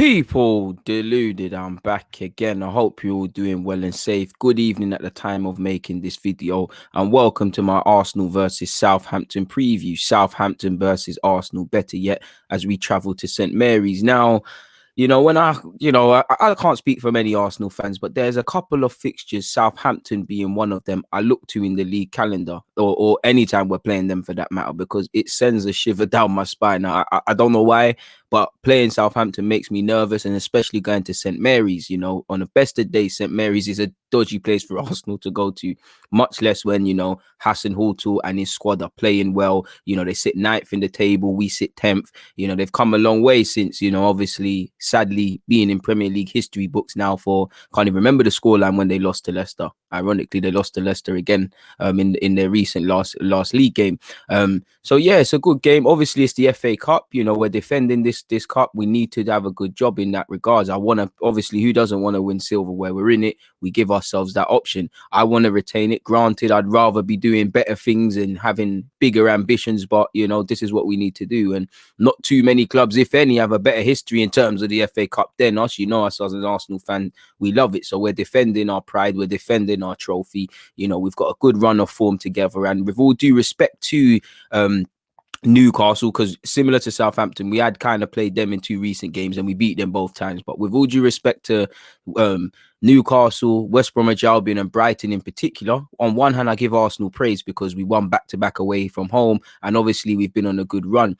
People deluded, I'm back again. I hope you're all doing well and safe. Good evening at the time of making this video, and welcome to my Arsenal versus Southampton preview. Southampton versus Arsenal, better yet, as we travel to St Mary's. Now, I can't speak for many Arsenal fans, but there's a couple of fixtures, Southampton being one of them, I look to in the league calendar, or anytime we're playing them for that matter, because it sends a shiver down my spine. I don't know why, but playing Southampton makes me nervous, and especially going to St Mary's. On the best of days, St Mary's is a dodgy place for Arsenal to go to, much less when, Hassan Houghton and his squad are playing well. They sit ninth in the table, we sit 10th. They've come a long way since, obviously, sadly, being in Premier League history books now for, can't even remember the scoreline when they lost to Leicester. Ironically, they lost to Leicester again in their recent last league game. So yeah, it's a good game. Obviously, it's the FA Cup. We're defending this cup. We need to have a good job in that regards. Obviously, who doesn't want to win silverware? We're in it. We give ourselves that option. I want to retain it. Granted, I'd rather be doing better things and having bigger ambitions, but this is what we need to do. And not too many clubs, if any, have a better history in terms of the FA Cup than us. Us as an Arsenal fan, we love it. So we're defending our pride. We're defending our trophy. We've got a good run of form together, and with all due respect to Newcastle, because similar to Southampton, we had kind of played them in two recent games and we beat them both times. But with all due respect to Newcastle, West Bromwich Albion and Brighton in particular, on one hand, I give Arsenal praise because we won back-to-back away from home, and obviously we've been on a good run.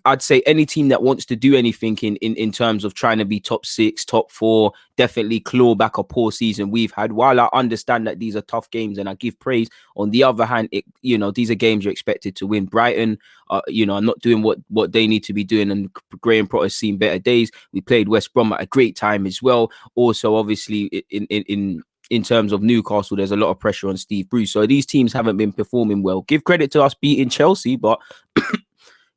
I'd say any team that wants to do anything in terms of trying to be top 6, top 4, definitely claw back a poor season we've had. While I understand that these are tough games and I give praise, on the other hand, these are games you're expected to win. Brighton, are not doing what they need to be doing, and Graham Potter's seen better days. We played West Brom at a great time as well. Also, obviously, in terms of Newcastle, there's a lot of pressure on Steve Bruce. So these teams haven't been performing well. Give credit to us beating Chelsea, but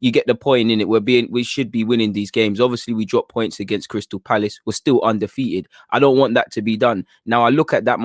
you get the point in it. We should be winning these games. Obviously, we dropped points against Crystal Palace. We're still undefeated. I don't want that to be done. Now, I look at that,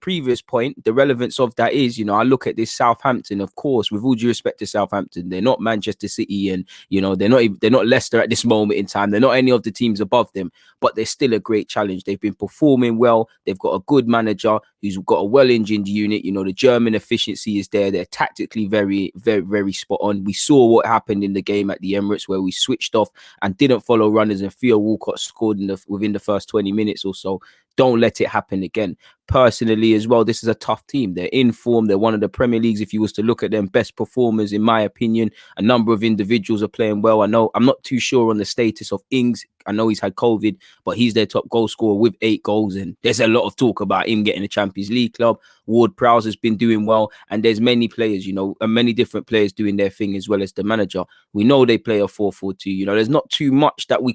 previous point, the relevance of that is, I look at this Southampton, of course, with all due respect to Southampton, they're not Manchester City, and, they're not Leicester at this moment in time. They're not any of the teams above them, but they're still a great challenge. They've been performing well. They've got a good manager who's got a well-engined unit. The German efficiency is there. They're tactically very, very, very spot on. We saw what happened in the game at the Emirates where we switched off and didn't follow runners, and Theo Walcott scored within the first 20 minutes or so. Don't let it happen again. Personally as well, this is a tough team. They're in form. They're one of the Premier League's, if you was to look at them, best performers, in my opinion. A number of individuals are playing well. I know I'm not too sure on the status of Ings. I know he's had COVID, but he's their top goal scorer with 8 goals. And there's a lot of talk about him getting a Champions League club. Ward-Prowse has been doing well. And there's many players, and many different players doing their thing, as well as the manager. We know they play a 4-4-2. There's not too much that we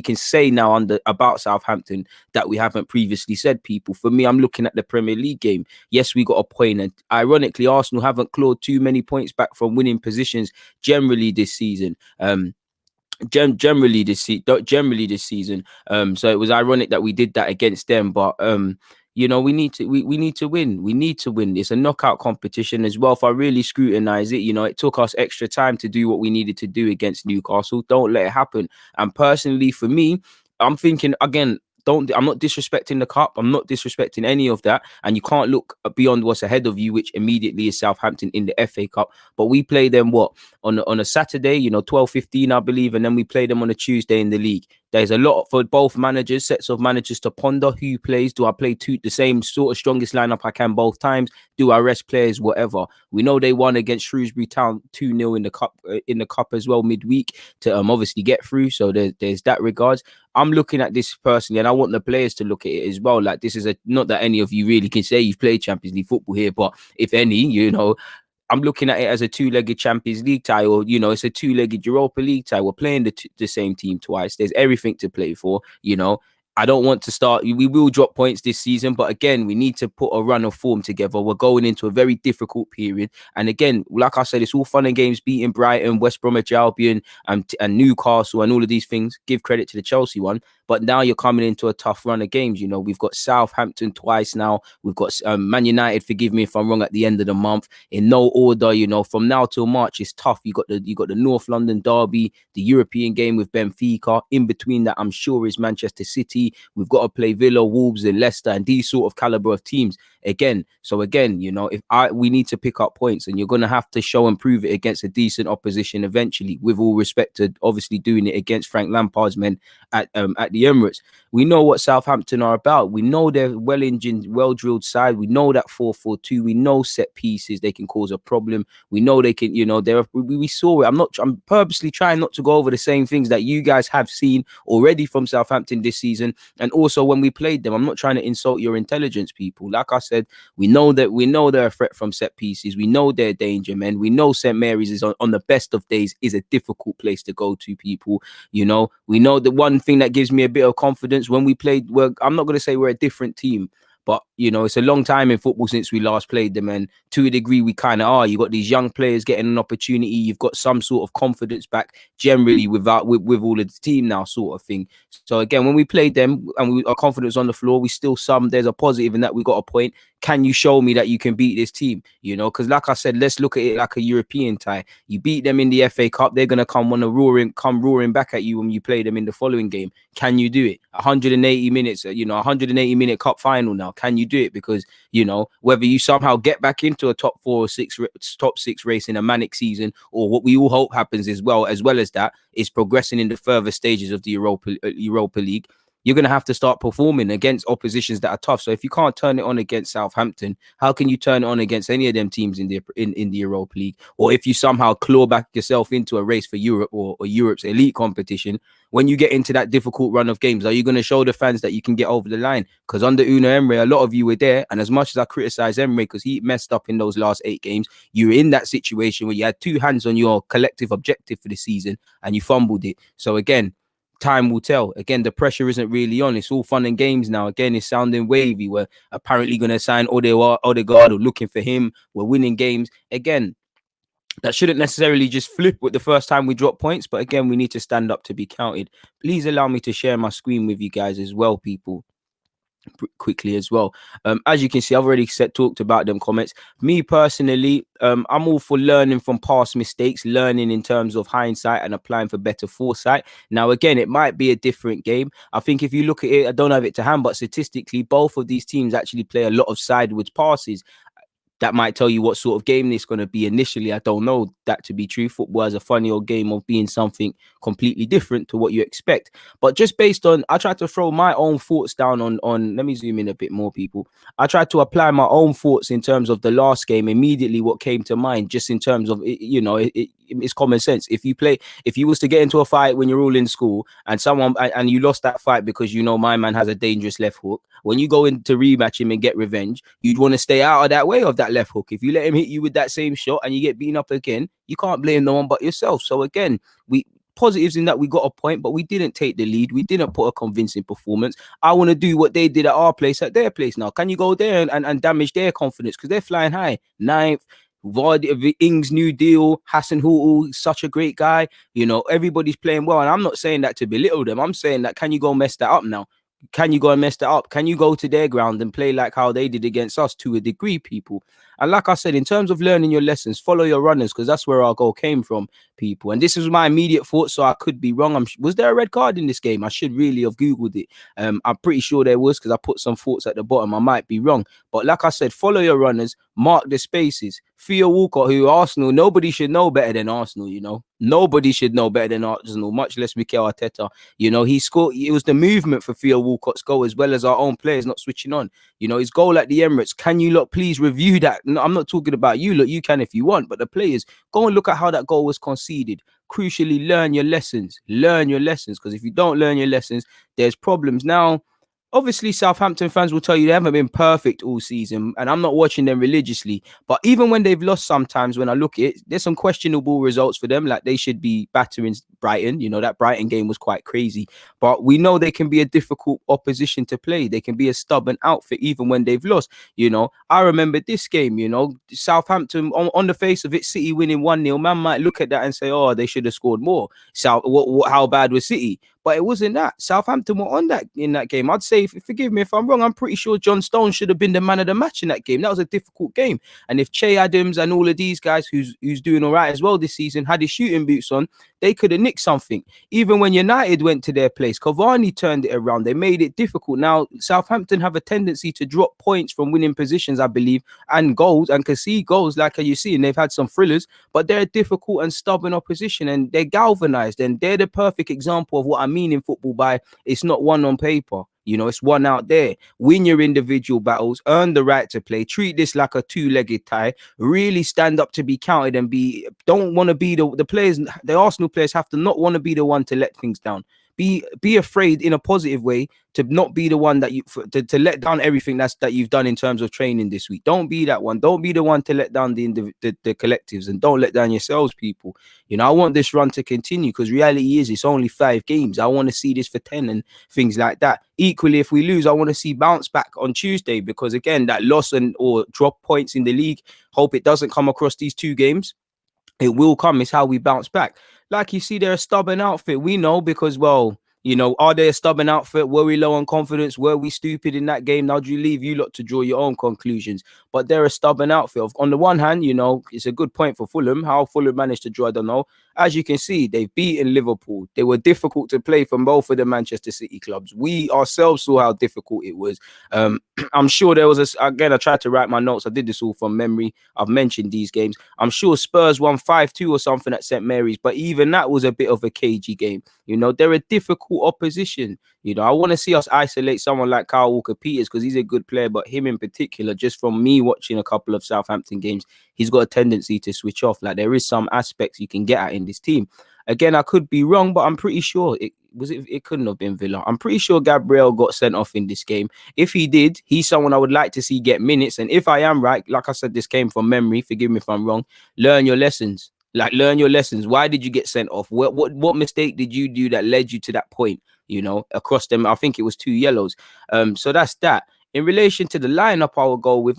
can say now about Southampton that we haven't previously said, people. For me, I'm looking at the Premier League game. Yes, we got a point, and ironically, Arsenal haven't clawed too many points back from winning positions generally this season. Generally this season. So it was ironic that we did that against them, but we need to win. We need to win. It's a knockout competition as well. If I really scrutinize it, it took us extra time to do what we needed to do against Newcastle. Don't let it happen. And personally, for me, I'm thinking again, I'm not disrespecting the cup. I'm not disrespecting any of that. And you can't look beyond what's ahead of you, which immediately is Southampton in the FA Cup. But we play them on a Saturday, 12:15, I believe, and then we play them on a Tuesday in the league. There's a lot for both managers, sets of managers to ponder who plays. Do I play the same sort of strongest lineup I can both times? Do I rest players? Whatever. We know they won against Shrewsbury Town 2-0 in the cup as well midweek to obviously get through. So there's that regards. I'm looking at this personally, and I want the players to look at it as well. Like, this is not that any of you really can say you've played Champions League football here, but if any, I'm looking at it as a 2-legged Champions League tie, or it's a 2-legged Europa League tie. We're playing the same team twice. There's everything to play for. I don't want to start. We will drop points this season, but again, we need to put a run of form together. We're going into a very difficult period, and again, like I said, it's all fun and games beating Brighton, West Bromwich Albion, and Newcastle, and all of these things. Give credit to the Chelsea one, But now you're coming into a tough run of games. You know, we've got Southampton twice now. We've got Man United, forgive me if I'm wrong, at the end of the month. In no order, you know, from now till March is tough. You got the North London derby, the European game with Benfica. In between that, I'm sure, is Manchester City. We've got to play Villa, Wolves, and Leicester, and these sort of caliber of teams again. So again, you know, we need to pick up points, and you're going to have to show and prove it against a decent opposition eventually, with all respect to obviously doing it against Frank Lampard's men at the Emirates. We know what Southampton are about. We know they're well-engined, well-drilled side. We know that 4-4-2. We know set pieces, they can cause a problem. We know they can, you know, we saw it. I'm purposely trying not to go over the same things that you guys have seen already from Southampton this season. And also when we played them, I'm not trying to insult your intelligence, people. Like I said, we know they're a threat from set pieces. We know they're danger, men. We know St. Mary's is on the best of days is a difficult place to go to, people. You know, we know the one thing that gives me a bit of confidence when we played, I'm not going to say we're a different team, but, you know, it's a long time in football since we last played them. And to a degree, we kind of are. You got these young players getting an opportunity. You've got some sort of confidence back generally with all of the team now, sort of thing. So again, when we played them and our confidence on the floor, there's a positive in that we got a point. Can you show me that you can beat this team? You know, because like I said, let's look at it like a European tie. You beat them in the FA Cup, they're gonna come roaring back at you when you play them in the following game. Can you do it? 180 minutes, 180-minute cup final now. Can you do it? Because, you know, whether you somehow get back into a top 4 or top 6 race in a manic season, or what we all hope happens as well as that is progressing in the further stages of the Europa League, you're going to have to start performing against oppositions that are tough. So if you can't turn it on against Southampton, how can you turn it on against any of them teams in the Europa League? Or if you somehow claw back yourself into a race for Europe or Europe's elite competition, when you get into that difficult run of games, are you going to show the fans that you can get over the line? Because under Unai Emery, a lot of you were there. And as much as I criticize Emery because he messed up in those last 8 games, you were in that situation where you had 2 hands on your collective objective for the season and you fumbled it. So again, time will tell. Again, the pressure isn't really on. It's all fun and games now. Again, it's sounding wavy. We're apparently going to sign Odegaard or looking for him. We're winning games. Again, that shouldn't necessarily just flip with the first time we drop points. But again, we need to stand up to be counted. Please allow me to share my screen with you guys as well, people, quickly as well. As you can see, I've already talked about them comments. Me personally, I'm all for learning from past mistakes, learning in terms of hindsight and applying for better foresight. Now again, it might be a different game. I think if you look at it, I don't have it to hand, but statistically both of these teams actually play a lot of sideways passes. That might tell you what sort of game it's going to be initially. I don't know that to be true. Football has a funny old game of being something completely different to what you expect. But just based on, I tried to throw my own thoughts down on let me zoom in a bit more, people. I tried to apply my own thoughts in terms of the last game. Immediately what came to mind, just in terms of, it's common sense. If you was to get into a fight when you're all in school and you lost that fight because, you know, my man has a dangerous left hook, when you go in to rematch him and get revenge, you'd want to stay out of that way of that left hook. If you let him hit you with that same shot and you get beaten up again, you can't blame no one but yourself. So again, positives in that we got a point, but we didn't take the lead. We didn't put a convincing performance. I want to do what they did at our place, at their place now. Can you go there and damage their confidence? Because they're flying high. 9th, Ings new deal, Hassan Houghton, such a great guy. You know, everybody's playing well. And I'm not saying that to belittle them. I'm saying that, can you go mess that up now? Can you go and mess that up? Can you go to their ground and play like how they did against us to a degree, people? And like I said, in terms of learning your lessons, follow your runners, because that's where our goal came from, people. And this is my immediate thought, so I could be wrong. Was there a red card in this game? I should really have Googled it. I'm pretty sure there was, because I put some thoughts at the bottom. I might be wrong. But like I said, follow your runners, mark the spaces. Theo Walcott, who Arsenal, nobody should know better than Arsenal, you know. Nobody should know better than Arsenal, much less Mikel Arteta. You know, he scored. It was the movement for Theo Walcott's goal, as well as our own players not switching on. You know, his goal at the Emirates. Can you lot please review that? No, I'm not talking about you. Look, you can if you want, but the players, go and look at how that goal was conceded. Crucially, learn your lessons. Learn your lessons, because if you don't learn your lessons, there's problems. Now, obviously, Southampton fans will tell you they haven't been perfect all season, and I'm not watching them religiously. But even when they've lost, sometimes when I look at it, there's some questionable results for them. Like, they should be battering Brighton. You know, that Brighton game was quite crazy. But we know they can be a difficult opposition to play. They can be a stubborn outfit even when they've lost. You know, I remember this game, you know, Southampton, on the face of it, City winning 1-0. Man might look at that and say, oh, they should have scored more. So how bad was City? but it wasn't that. Southampton were on that in that game. I'd say, forgive me if I'm wrong, I'm pretty sure John Stones should have been the man of the match in that game. That was a difficult game. And if Che Adams and all of these guys who's doing all right as well this season had his shooting boots on, they could have nicked something. Even when United went to their place, Cavani turned it around. They made it difficult. Now, Southampton have a tendency to drop points from winning positions, I believe, and goals, and concede goals like you see, and they've had some thrillers, but they're a difficult and stubborn opposition, and they're galvanized, and they're the perfect example of what I mean in football by it's not one on paper. You know, it's one out there. Win your individual battles, earn the right to play, treat this like a two-legged tie, really stand up to be counted and don't want to be the players, the Arsenal players have to not want to be the one to let things down. Be afraid in a positive way to not be the one that to let down everything that you've done in terms of training this week. Don't be that one. Don't be the one to let down the collectives, and don't let down yourselves, people. You know, I want this run to continue because reality is it's only 5 games. I want to see this for 10 and things like that. Equally, if we lose, I want to see bounce back on Tuesday because again, that loss or drop points in the league, hope it doesn't come across these 2 games. It will come. It's how we bounce back. Like you see, they're a stubborn outfit. We know because, well, you know, are they a stubborn outfit? Were we low on confidence? Were we stupid in that game? Now, do you leave you lot to draw your own conclusions? But they're a stubborn outfit. On the one hand, you know, it's a good point for Fulham. How Fulham managed to draw, I don't know. As you can see, they've beaten Liverpool. They were difficult to play from both of the Manchester City clubs. We ourselves saw how difficult it was. I'm sure there was again, I tried to write my notes. I did this all from memory. I've mentioned these games. I'm sure Spurs won 5-2 or something at St. Mary's, but even that was a bit of a cagey game. You know, they're a difficult opposition. You know, I want to see us isolate someone like Kyle Walker-Peters because he's a good player, but him in particular, just from me watching a couple of Southampton games, he's got a tendency to switch off. Like there is some aspects you can get at in this team. Again, I could be wrong, but I'm pretty sure it couldn't have been Villa. I'm pretty sure Gabriel got sent off in this game. If he did, he's someone I would like to see get minutes. And if I am right, like I said, this came from memory. Forgive me if I'm wrong. Learn your lessons. Learn your lessons. Why did you get sent off? What mistake did you do that led you to that point? You know, across them, I think it was 2 yellows. So that's that. In relation to the lineup, I will go with.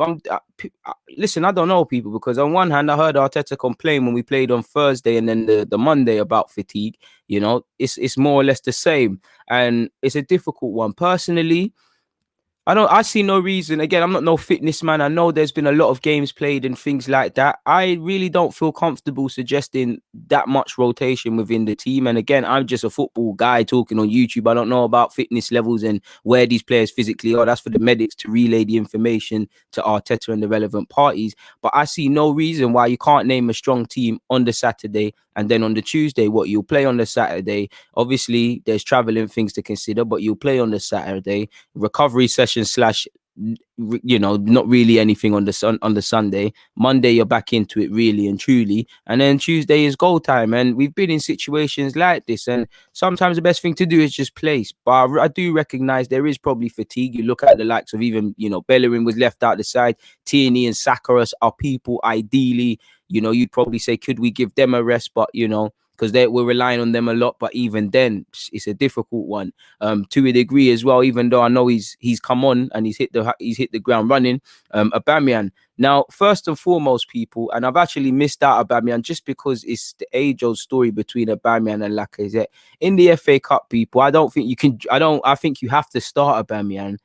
Listen, I don't know, people, because on one hand, I heard Arteta complain when we played on Thursday and then the Monday about fatigue. You know, it's more or less the same, and it's a difficult one. Personally, I see no reason. Again, I'm not no fitness man. I know there's been a lot of games played and things like that. I really don't feel comfortable suggesting that much rotation within the team. And again, I'm just a football guy talking on YouTube. I don't know about fitness levels and where these players physically are. That's for the medics to relay the information to Arteta and the relevant parties. But I see no reason why you can't name a strong team on the Saturday and then on the Tuesday, what you'll play on the Saturday. Obviously, there's traveling things to consider, but you'll play on the Saturday. Recovery session / you know, not really anything on the Sunday. Monday you're back into it really and truly, and then Tuesday is goal time. And we've been in situations like this, and sometimes the best thing to do is just place. But I do recognize there is probably fatigue. You look at the likes of even, you know, Bellerin was left out the side. Tierney and Sakaras are people ideally, you know, you'd probably say, could we give them a rest? But, you know, because we're relying on them a lot. But even then, it's a difficult one to a degree as well. Even though I know he's come on and he's hit the ground running. Aubameyang. Now, first and foremost, people, and I've actually missed out Aubameyang just because it's the age-old story between Aubameyang and Lacazette in the FA Cup. People, I think you have to start Aubameyang.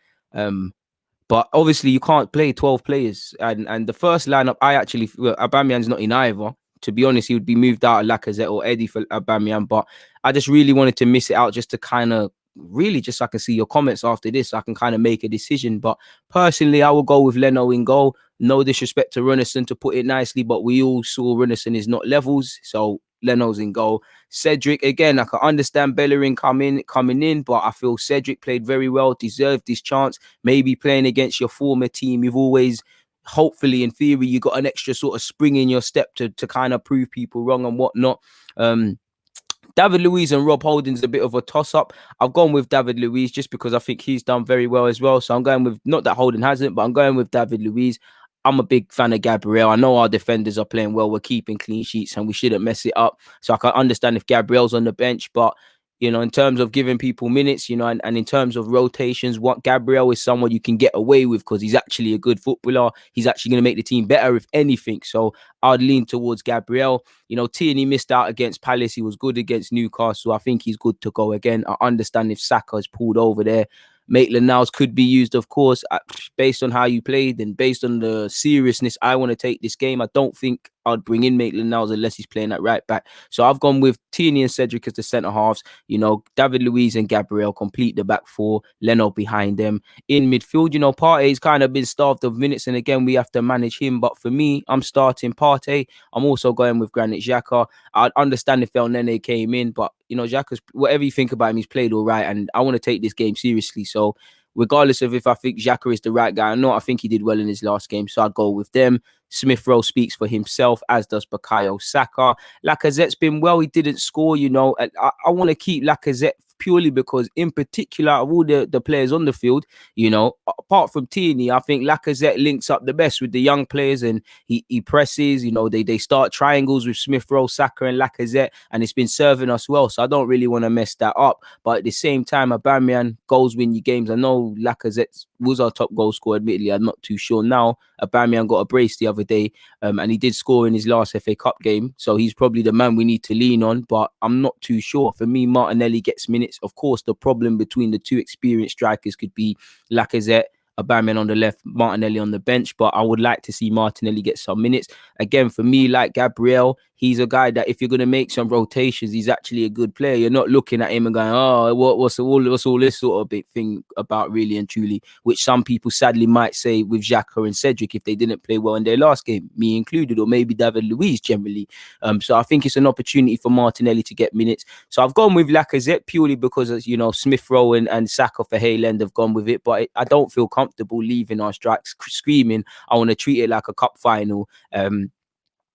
But obviously you can't play 12 players. And the first lineup, Aubameyang's not in either. To be honest, he would be moved out of Lacazette or Eddie for Aubameyang. But I just really wanted to miss it out just to kind of really just so I can see your comments after this. So I can kind of make a decision. But personally, I will go with Leno in goal. No disrespect to Runnison, to put it nicely, but we all saw Runnison is not levels. So Leno's in goal. Cedric, again, I can understand Bellerin coming in, but I feel Cedric played very well, deserved this chance. Maybe playing against your former team, you've always, hopefully, in theory, you got an extra sort of spring in your step to kind of prove people wrong and whatnot. David Luiz and Rob Holding's a bit of a toss-up. I've gone with David Luiz just because I think he's done very well as well. So I'm going with, not that Holding hasn't, but I'm going with David Luiz. I'm a big fan of Gabriel. I know our defenders are playing well. We're keeping clean sheets and we shouldn't mess it up. So I can understand if Gabriel's on the bench, but in terms of giving people minutes, and in terms of rotations, what Gabriel is someone you can get away with because he's actually a good footballer. He's actually going to make the team better, if anything. So I'd lean towards Gabriel. Tierney missed out against Palace. He was good against Newcastle. I think he's good to go again. I understand if Saka is pulled over there. Maitland-Niles could be used, of course, based on how you played and based on the seriousness I want to take this game. I don't think I'd bring in Maitland-Niles unless he's playing at right back. So I've gone with Tierney and Cedric as the centre halves. David Luiz and Gabriel complete the back four. Leno behind them. In midfield, Partey's kind of been starved of minutes, and again, we have to manage him. But for me, I'm starting Partey. I'm also going with Granit Xhaka. I'd understand if El Nene came in, but Xhaka's, whatever you think about him, he's played all right, and I want to take this game seriously. So regardless of if I think Xhaka is the right guy or not, I think he did well in his last game, so I'd go with them. Smith Rowe speaks for himself, as does Bukayo Saka. Lacazette's been well. He didn't score, I want to keep Lacazette purely because, in particular, of all the players on the field, apart from Tierney, I think Lacazette links up the best with the young players, and he presses. They start triangles with Smith Rowe, Saka, and Lacazette, and it's been serving us well. So I don't really want to mess that up. But at the same time, Aubameyang, goals win you games. I know Lacazette was our top goal scorer. Admittedly, I'm not too sure now. Aubameyang got a brace the other day, and he did score in his last FA Cup game, so he's probably the man we need to lean on, but I'm not too sure. For me, Martinelli gets minutes. Of course, the problem between the two experienced strikers could be Lacazette, Aubameyang on the left, Martinelli on the bench, but I would like to see Martinelli get some minutes. Again, for me, like Gabriel, he's a guy that if you're going to make some rotations, he's actually a good player. You're not looking at him and going, oh, what's all this sort of big thing about, really and truly, which some people sadly might say with Xhaka and Cedric if they didn't play well in their last game, me included, or maybe David Luiz generally. So I think it's an opportunity for Martinelli to get minutes. So I've gone with Lacazette purely because, Smith Rowe and Saka for Hayland have gone with it, but I don't feel comfortable leaving our strikes screaming, I want to treat it like a cup final.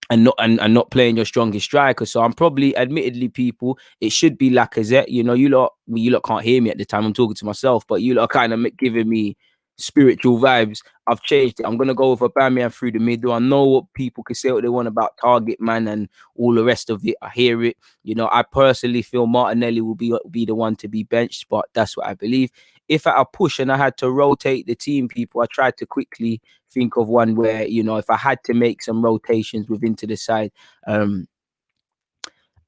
And not playing your strongest striker. So I'm probably, admittedly, people, it should be Lacazette. You lot can't hear me at the time. I'm talking to myself, but you lot are kind of giving me spiritual vibes. I've changed it. I'm gonna go with Aubameyang through the middle. I know what people can say what they want about target man and all the rest of it. I hear it. I personally feel Martinelli will be the one to be benched, but that's what I believe. If at a push and I had to rotate the team, people, I tried to quickly think of one where, if I had to make some rotations within to the side,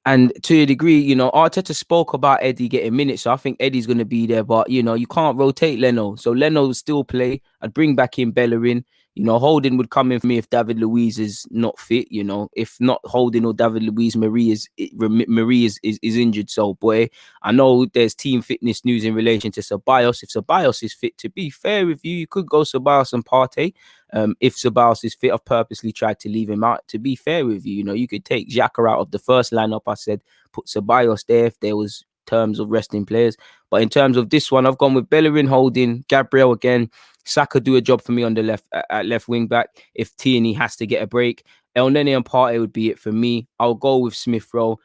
and to a degree, Arteta spoke about Eddie getting minutes, so I think Eddie's going to be there. But, you can't rotate Leno. So Leno will still play. I'd bring back in Bellerin. Holding would come in for me if David Luiz is not fit. If not Holding or David Luiz, Marie is injured. So, boy, I know there's team fitness news in relation to Ceballos. If Ceballos is fit, to be fair with you, you could go Ceballos and Partey. If Ceballos is fit, I've purposely tried to leave him out. To be fair with you, you could take Xhaka out of the first lineup. I said put Ceballos there if there was terms of resting players. But in terms of this one, I've gone with Bellerin, Holding, Gabriel again. Saka do a job for me on the left at left wing back if Tierney has to get a break. El Nene and Partey would be it for me. I'll go with Smith Rowe.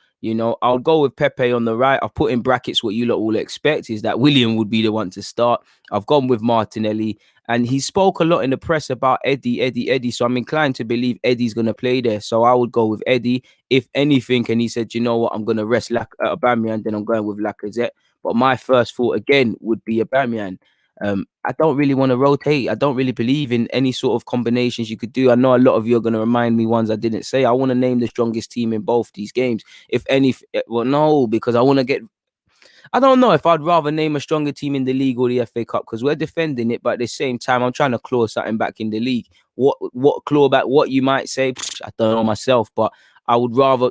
I'll go with Pepe on the right. I've put in brackets what you lot all expect is that William would be the one to start. I've gone with Martinelli. And he spoke a lot in the press about Eddie. So I'm inclined to believe Eddie's going to play there. So I would go with Eddie, if anything. And he said, you know what, I'm going to rest Aubameyang, then I'm going with Lacazette. But my first thought, again, would be Aubameyang. I don't really want to rotate. I don't really believe in any sort of combinations you could do. I know a lot of you are going to remind me ones I didn't say. I want to name the strongest team in both these games. If any, well, no, because I want to get... I don't know if I'd rather name a stronger team in the league or the FA Cup because we're defending it, but at the same time, I'm trying to claw something back in the league. What claw back? What you might say? I don't know myself, but I would rather...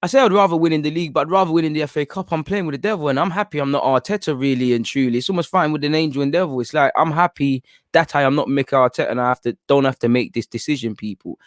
I say I'd rather win in the league, but I'd rather win in the FA Cup. I'm playing with the devil, and I'm happy I'm not Arteta, really and truly. It's almost fine with an angel and devil. It's like I'm happy that I am not Mikel Arteta, and I don't have to make this decision, people.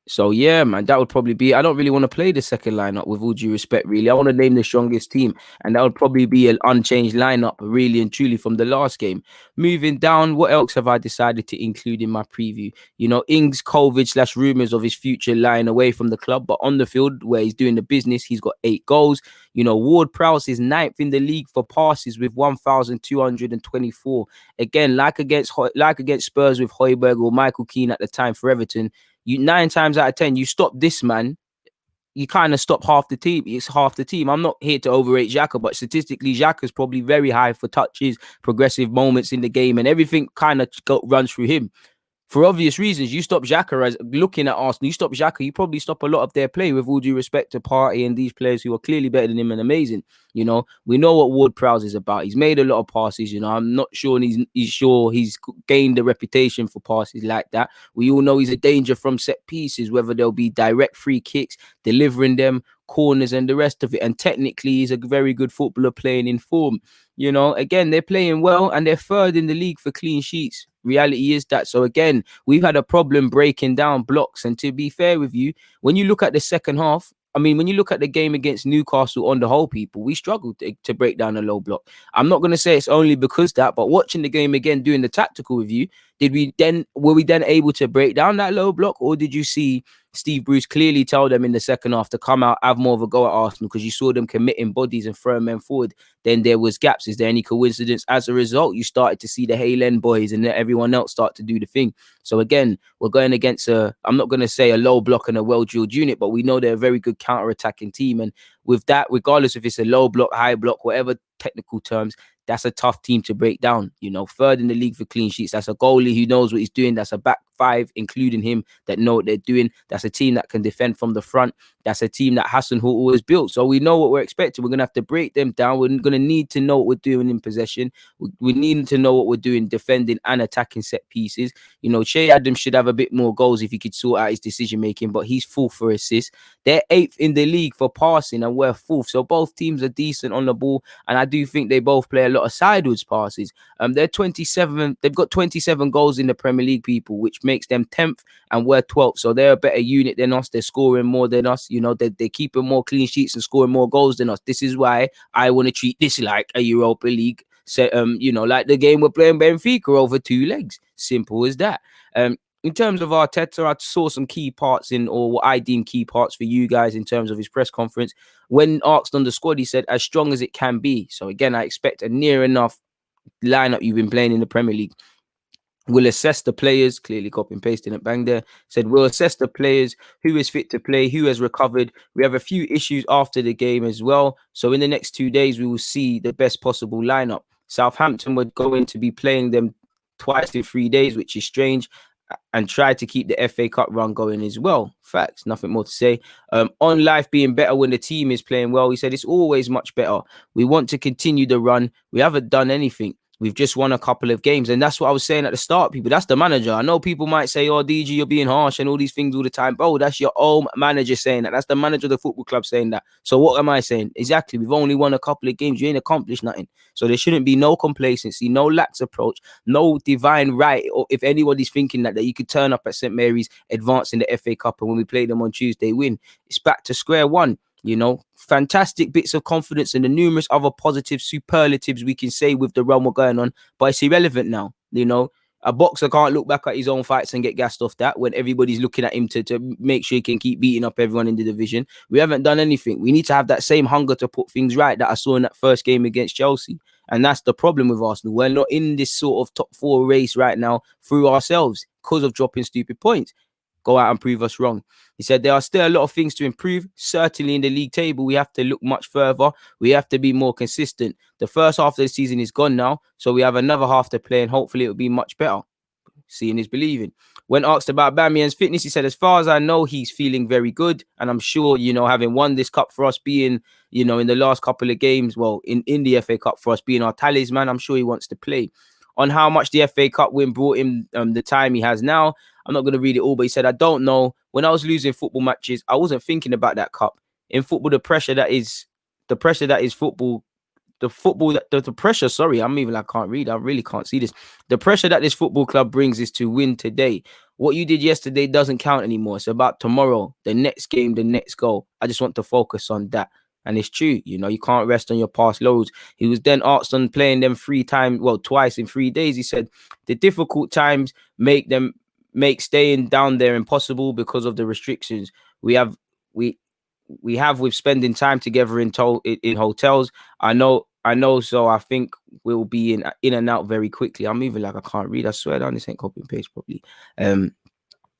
So, yeah, man, that would probably be... I don't really want to play the second lineup, with all due respect, really. I want to name the strongest team, and that would probably be an unchanged lineup, really and truly, from the last game. Moving down, what else have I decided to include in my preview? Ings, COVID / rumours of his future lying away from the club, but on the field where he's doing the business, he's got 8 goals. Ward-Prowse is 9th in the league for passes with 1,224. Again, like against Spurs with Højbjerg or Michael Keane at the time for Everton, 9 times out of 10, you stop this man, you kind of stop half the team. It's half the team. I'm not here to overrate Xhaka, but statistically, Xhaka's probably very high for touches, progressive moments in the game, and everything kind of runs through him. For obvious reasons, you stop Xhaka. As looking at Arsenal, you stop Xhaka, you probably stop a lot of their play, with all due respect to Partey and these players who are clearly better than him and amazing. We know what Ward-Prowse is about. He's made a lot of passes. I'm not sure he's gained a reputation for passes like that. We all know he's a danger from set pieces, whether they'll be direct free kicks, delivering them, corners, and the rest of it. And technically, he's a very good footballer playing in form. Again, they're playing well and they're third in the league for clean sheets. Reality is that. So again, we've had a problem breaking down blocks. And to be fair with you, when you look at the second half, when you look at the game against Newcastle on the whole, people, we struggled to break down a low block. I'm not going to say it's only because that, but watching the game again, doing the tactical review, were we then able to break down that low block, or did you see Steve Bruce clearly tell them in the second half to come out, have more of a go at Arsenal, because you saw them committing bodies and throwing men forward? Then there was gaps. Is there any coincidence? As a result, you started to see the Halen boys and everyone else start to do the thing. So again, we're going against I'm not going to say a low block and a well-drilled unit, but we know they're a very good counter-attacking team. And with that, regardless if it's a low block, high block, whatever technical terms, that's a tough team to break down. Third in the league for clean sheets. That's a goalie who knows what he's doing. That's a back five, including him, that know what they're doing. That's a team that can defend from the front. That's a team that Hasenhüttl has built. So we know what we're expecting. We're going to have to break them down. We're going to need to know what we're doing in possession. We need to know what we're doing defending and attacking set pieces. Che Adams should have a bit more goals if he could sort out his decision making, but he's fourth for assists. They're 8th in the league for passing and we're 4th. So both teams are decent on the ball, and I do think they both play a lot of sideways passes. They're 27. They've got 27 goals in the Premier League, people, which makes them 10th, and we're 12th. So they're a better unit than us. They're scoring more than us. They're keeping more clean sheets and scoring more goals than us. This is why I want to treat this like a Europa League. So, like the game we're playing Benfica over 2 legs. Simple as that. In terms of Arteta, I saw some key parts or what I deem key parts for you guys in terms of his press conference. When asked on the squad, he said, as strong as it can be. So again, I expect a near enough lineup you've been playing in the Premier League. We'll assess the players, clearly copy and pasting it, bang there. Said we'll assess the players, who is fit to play, who has recovered. We have a few issues after the game as well. So in the next 2 days, we will see the best possible lineup. Southampton were going to be playing them twice in 3 days, which is strange, and try to keep the FA Cup run going as well. Facts, nothing more to say. On life being better when the team is playing well, he said it's always much better. We want to continue the run. We haven't done anything. We've just won a couple of games. And that's what I was saying at the start, people. That's the manager. I know people might say, oh, DG, you're being harsh and all these things all the time. Bro, that's your own manager saying that. That's the manager of the football club saying that. So what am I saying? Exactly. We've only won a couple of games. You ain't accomplished nothing. So there shouldn't be no complacency, no lax approach, no divine right. Or if anybody's thinking that you could turn up at St. Mary's, advance in the FA Cup, and when we play them on Tuesday, win. It's back to square one. Fantastic bits of confidence and the numerous other positive superlatives we can say with the run we're going on, but it's irrelevant now. A boxer can't look back at his own fights and get gassed off that when everybody's looking at him to make sure he can keep beating up everyone in the division. We haven't done anything. We need to have that same hunger to put things right that I saw in that first game against Chelsea. And that's the problem with Arsenal. We're not in this sort of top 4 race right now through ourselves because of dropping stupid points. Go out and prove us wrong. He said there are still a lot of things to improve. Certainly in the league table, we have to look much further. We have to be more consistent. The first half of the season is gone now, so we have another half to play, and hopefully it will be much better. Seeing is believing. When asked about Bamian's fitness, he said, as far as I know, he's feeling very good. And I'm sure, having won this cup for us, being, in the last couple of games, well, in the FA Cup for us, being our talisman, I'm sure he wants to play. On how much the FA Cup win brought him the time he has now, I'm not going to read it all, but he said, I don't know. When I was losing football matches, I wasn't thinking about that cup. In football, the pressure that is football, the pressure, sorry, I can't read. I really can't see this. The pressure that this football club brings is to win today. What you did yesterday doesn't count anymore. It's about tomorrow, the next game, the next goal. I just want to focus on that. And it's true, you can't rest on your past loads. He was then asked on playing them twice in 3 days. He said the difficult times make staying down there impossible because of the restrictions we have with spending time together in hotels. I know. So I think we'll be in and out very quickly. I'm moving like I can't read. I swear down, this ain't copy and paste properly.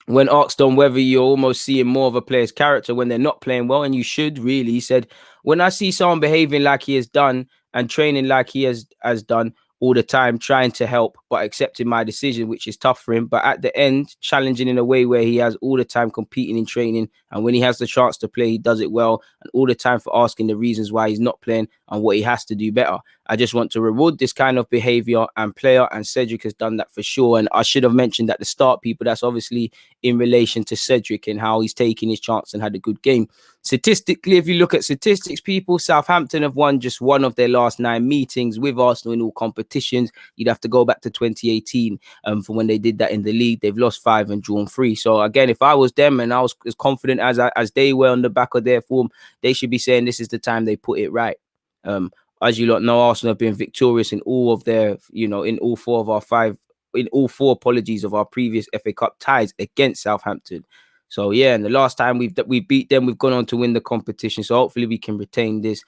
when asked on whether you're almost seeing more of a player's character when they're not playing well, and you should really, he said, when I see someone behaving like he has done and training like he has done all the time, trying to help, but accepting my decision, which is tough for him. But at the end, challenging in a way where he has all the time competing in training. And when he has the chance to play, he does it well. And all the time for asking the reasons why he's not playing and what he has to do better. I just want to reward this kind of behavior and player. And Cedric has done that for sure. And I should have mentioned at the start, people, that's obviously in relation to Cedric and how he's taken his chance and had a good game. Statistically, if you look at statistics, people, Southampton have won just one of their last 9 meetings with Arsenal in all competitions. You'd have to go back to 2018 for when they did that in the league. They've lost 5 and drawn 3. So again, if I was them and I was as confident as they were on the back of their form, they should be saying this is the time they put it right. As you lot know, Arsenal have been victorious in all of their, in all 4 of our 5, in all 4 apologies of our previous FA Cup ties against Southampton. So yeah, and the last time we beat them, we've gone on to win the competition. So hopefully we can retain this.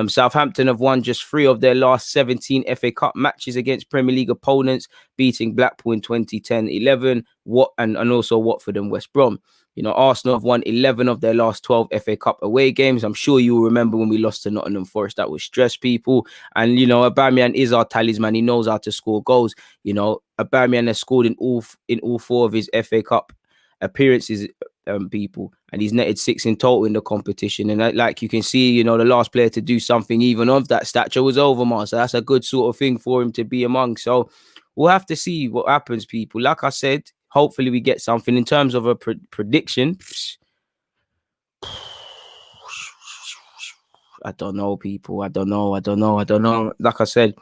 Southampton have won just 3 of their last 17 FA Cup matches against Premier League opponents, beating Blackpool in 2010-11, and also Watford and West Brom. Arsenal have won 11 of their last 12 FA Cup away games. I'm sure you will remember when we lost to Nottingham Forest. That was stress, people. And, Aubameyang is our talisman. He knows how to score goals. Aubameyang has scored in all 4 of his FA Cup appearances, people, and he's netted 6 in total in the competition. And like you can see, the last player to do something even of that stature was Overmars. So that's a good sort of thing for him to be among. So we'll have to see what happens, people. Like I said, hopefully we get something in terms of a prediction. I don't know, people. I don't know. Like I said,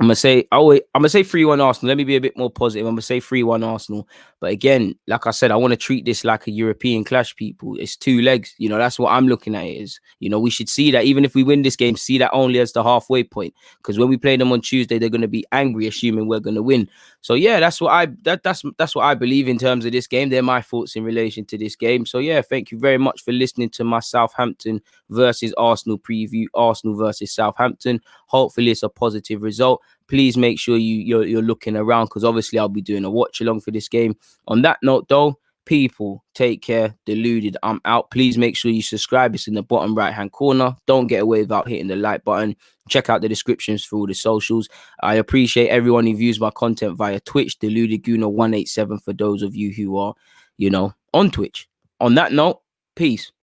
I'm gonna say 3-1 Arsenal. Let me be a bit more positive. I'm gonna say 3-1 Arsenal. But again, like I said, I want to treat this like a European clash, people. It's 2 legs. That's what I'm looking at it as. We should see that even if we win this game, see that only as the halfway point. Because when we play them on Tuesday, they're gonna be angry, assuming we're gonna win. So yeah, that's what I believe in terms of this game. They're my thoughts in relation to this game. So yeah, thank you very much for listening to my Southampton versus Arsenal preview. Arsenal versus Southampton. Hopefully it's a positive result. Please make sure you're looking around, because obviously I'll be doing a watch along for this game. On that note, though, people, take care. Deluded, I'm out. Please make sure you subscribe. It's in the bottom right hand corner. Don't get away without hitting the like button. Check out the descriptions for all the socials. I appreciate everyone who views my content via Twitch. Deluded Gooner 187 for those of you who are, on Twitch. On that note, peace.